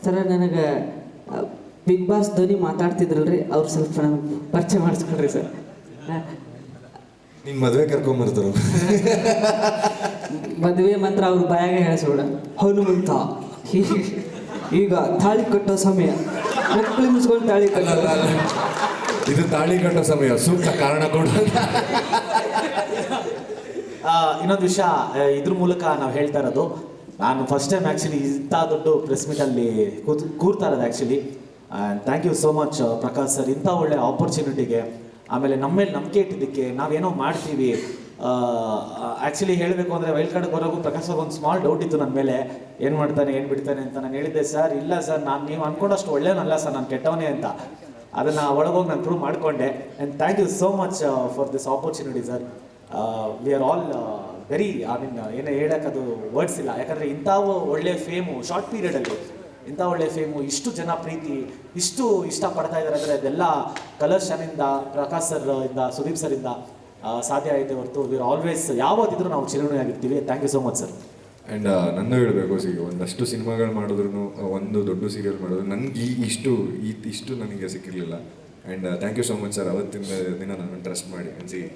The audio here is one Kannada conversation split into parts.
ಸರ ನನಗೆ ಬಿಗ್ ಬಾಸ್ ಧ್ವನಿ ಮಾತಾಡ್ತಿದ್ರಲ್ರಿ ಅವ್ರು ಸ್ವಲ್ಪ ನಮಗೆ ಪರಿಚಯ ಮಾಡಿಸ್ಕೊಳ್ರಿ ಸರ್. ನಿನ್ನ ಮದುವೆ ಕರ್ಕೊಂಬರ್ತಾರ ಮದುವೆ ಮಾತ್ರ ಅವ್ರ ಬಾಯಾಗ ಹೇಳಿಸ್ಬಿಡ. ಹನುಮಂತ ಈಗ ತಾಳಿ ಕಟ್ಟೋ ಸಮಯ, ಮಕ್ಕಳು ಮುಸ್ಕೊಂಡು ತಾಳಿ ಕಟ್ಟಲ್ಲ. ಇದು ತಾಳಿ ಕಟ್ಟೋ ಸಮಯ, ಸೂಕ್ತ ಕಾರಣ ಕೊಡ. ಇನ್ನೊಂದು ವಿಷಯ ಇದ್ರ ಮೂಲಕ ನಾವು ಹೇಳ್ತಾ ಇರೋದು, ನಾನು ಫಸ್ಟ್ ಟೈಮ್ ಆ್ಯಕ್ಚುಲಿ ಇಂಥ ದೊಡ್ಡ ಪ್ರೆಸ್ ಮೀಟಲ್ಲಿ ಕೂರ್ತಾ ಇರೋದು actually. Thank you so much Prakash sir, ಇಂಥ ಒಳ್ಳೆ ಆಪರ್ಚುನಿಟಿಗೆ, ಆಮೇಲೆ ನಮ್ಮ ಮೇಲೆ ನಂಬಿಕೆ ಇಟ್ಟಿದ್ದಕ್ಕೆ. ನಾವೇನೋ ಮಾಡ್ತೀವಿ, ಆ್ಯಕ್ಚುಲಿ ಹೇಳಬೇಕು ಅಂದರೆ ವೈಲ್ಡ್ ಕಾರ್ಡ್ ಬರೋಗೂ ಪ್ರಕಾಶ್ ಅವ್ರಿಗೆ ಒಂದು ಸ್ಮಾಲ್ ಡೌಟ್ ಇತ್ತು ನನ್ನ ಮೇಲೆ, ಏನು ಮಾಡ್ತಾನೆ ಏನು ಬಿಡ್ತಾನೆ ಅಂತ. ನಾನು ಹೇಳಿದ್ದೆ, ಸರ್ ಇಲ್ಲ ಸರ್, ನೀವು ಅಂದ್ಕೊಂಡಷ್ಟು ಒಳ್ಳೆಯವನಲ್ಲ ಸರ್, ನಾನು ಕೆಟ್ಟವನೇ ಅಂತ. ಅದನ್ನು ಒಳಗೋಗಿ ನಾನು ಪ್ರೂವ್ ಮಾಡಿಕೊಂಡೆ. And thank you so much for this opportunity sir. We are all very, I mean ಏನೋ ಹೇಳೋಕ್ಕದು ವರ್ಡ್ಸ್ ಇಲ್ಲ. ಯಾಕಂದರೆ ಇಂಥ ಒಳ್ಳೆ ಫೇಮು ಶಾರ್ಟ್ ಪೀರಿಯಡಲ್ಲಿ, ಇಂಥ ಒಳ್ಳೆ ಫೇಮು, ಇಷ್ಟು ಜನ ಪ್ರೀತಿ, ಇಷ್ಟು ಇಷ್ಟಪಡ್ತಾ ಇದ್ದಾರೆ ಅಂದರೆ ಅದೆಲ್ಲ ಕಲರ್ಸ್ ಚಾನಿಂದ, ಪ್ರಕಾಶ್ ಸರ್ ಇಂದ, ಸುದೀಪ್ ಸರ್ ಇಂದ ಸಾಧ್ಯ ಆಯಿತು ಹೊರತು. ವಿ ಆರ್ ಆಲ್ವೇಸ್, ಯಾವತ್ತಿದ್ರೂ ನಾವು ಚಿರಋಣಿಯಾಗಿರ್ತೀವಿ. Thank you so much sir. And ನಂದು ಹೇಳಬೇಕು, ಒಂದಷ್ಟು ಸಿನಿಮಾಗಳು ಮಾಡಿದ್ರು, ಒಂದು ದೊಡ್ಡ ಸೀರಿಯಲ್ ಮಾಡಿದ್ರು, ನನಗೆ ಇಷ್ಟು ನನಗೆ ಸಿಕ್ಕಿರಲಿಲ್ಲ. And thank you so much sir. ಅವತ್ತಿನ ದಿನ ನಾನು ಟ್ರಸ್ಟ್ ಮಾಡಿ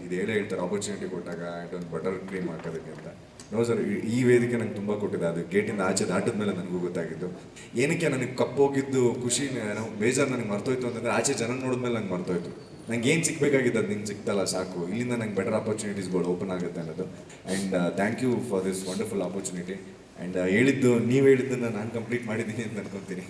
ಇದು ಹೇಳ್ತಾರೆ ಆಪರ್ಚುನಿಟಿ ಕೊಟ್ಟಾಗ, ಆ್ಯಂಡ್ ಒಂದು ಬಟರ್ ಕ್ರೀಮ್ ಹಾಕೋದಕ್ಕೆ ಅಂತ. ನೋ ಸರ್, ಈ ವೇದಿಕೆ ನಂಗೆ ತುಂಬ ಕೊಟ್ಟಿದೆ. ಅದು ಗೇಟಿಂದ ಆಚೆ ದಾಟಿದ ಮೇಲೆ ನನಗೂ ಗೊತ್ತಾಗಿದ್ದು ಏನಕ್ಕೆ ನನಗೆ ಕಪ್ಪೋಗಿದ್ದು ಖುಷಿ, ಬೇಜಾರು ನನಗೆ ಮರ್ತೋಯ್ತು ಅಂತಂದರೆ ಆಚೆ ಜನ ನೋಡಿದ್ಮೇಲೆ ನಂಗೆ ಮರ್ತೋಯ್ತು. ನಂಗೆ ಏನು ಸಿಗಬೇಕಾಗಿದ್ದು ಅದು ನಿಂಗೆ ಸಿಗ್ತಲ್ಲ ಸಾಕು, ಇಲ್ಲಿಂದ ನಂಗೆ ಬೆಟರ್ ಆಪರ್ಚುನಿಟೀಸ್ಗಳು ಓಪನ್ ಆಗುತ್ತೆ ಅನ್ನೋದು. And thank you for this wonderful opportunity. And ನೀವು ಹೇಳಿದ್ದನ್ನು ನಾನು ಕಂಪ್ಲೀಟ್ ಮಾಡಿದ್ದೀನಿ ಅಂತ ಅನ್ಕೊತೀನಿ.